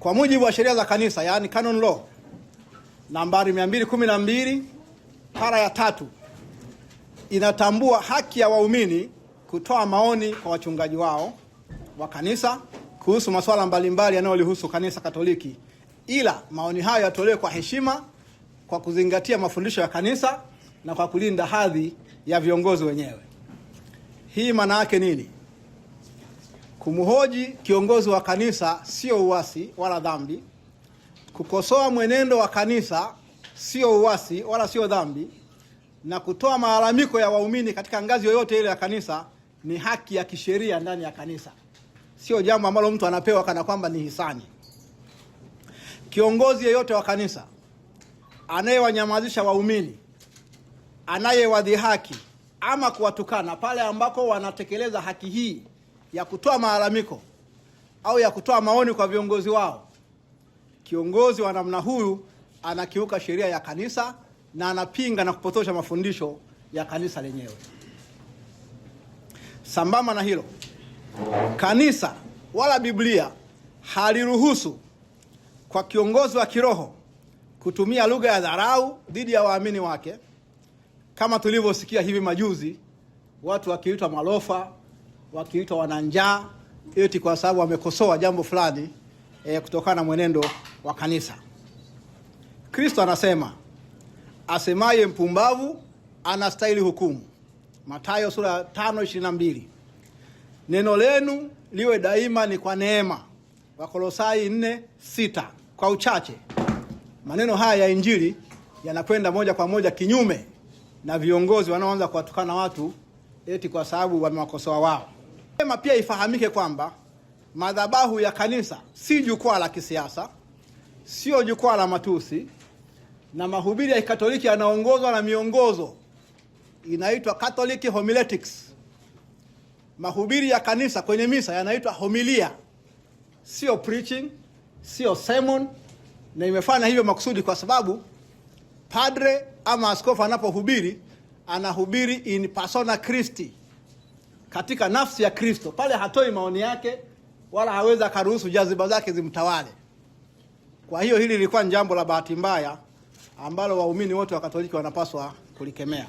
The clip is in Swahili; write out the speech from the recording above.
Kwa mujibu wa sheria za kanisa, yani canon law nambari 212 para ya 3, inatambua haki ya waumini kutoa maoni kwa wachungaji wao wa kanisa kuhusu masuala mbalimbali yanayolihusu kanisa Katoliki, ila maoni hayo yatolewe kwa heshima, kwa kuzingatia mafundisho ya kanisa na kwa kulinda hadhi ya viongozi wenyewe. Hii maana yake nini? Kumhoji kiongozi wa kanisa sio uasi wala dhambi. Kukosoa mwenendo wa kanisa sio uasi wala sio dhambi, na kutoa malalamiko ya waumini katika ngazi yoyote ile ya kanisa ni haki ya kisheria ndani ya kanisa. Sio jambo ambalo mtu anapewa kana kwamba ni hisani. Kiongozi yeyote wa kanisa anayewanyamazisha waumini, anayewadhihaki ama kuwatukana pale ambako wanatekeleza haki hii ya kutoa malalamiko au ya kutoa maoni kwa viongozi wao, kiongozi wa namna huyu anakiuka sheria ya kanisa na anapinga na kupotosha mafundisho ya kanisa lenyewe. Sambamba na hilo, kanisa wala Biblia haliruhusu kwa kiongozi wa kiroho kutumia lugha ya dharau dhidi ya waamini wake, kama tulivyosikia hivi majuzi, watu wakiitwa malofa, wakiitwa wananjaa, eti kwa sababu wamekosoa jambo fulani kutokana na mwenendo wa kanisa. Kristo anasema, asemaye mpumbavu anastahili hukumu. Mathayo sura 5:22. Neno lenu liwe daima ni kwa neema. Wakolosai 4:6. Kwa uchache, maneno haya ya Injili yanakwenda moja kwa moja kinyume na viongozi wanaoanza kuwatukana watu eti kwa sababu wamewakosoa wao. Sema pia ifahamike kwamba madhabahu ya kanisa si jukwaa la kisiasa, sio jukwaa la matusi, na mahubiri ya Katoliki yanaongozwa na miongozo inaitwa Catholic Homiletics. Mahubiri ya kanisa kwenye misa yanaitwa homilia, sio preaching, sio sermon, na imefanya hivyo makusudi kwa sababu padre ama askofu anapohubiri anahubiri in persona Christi, katika nafsi ya Kristo. Pale hatoi maoni yake wala hawezi akaruhusu jaziba zake zimtawale. Kwa hiyo hili lilikuwa jambo la bahati mbaya ambalo waumini wote wa Katoliki wanapaswa kulikemea.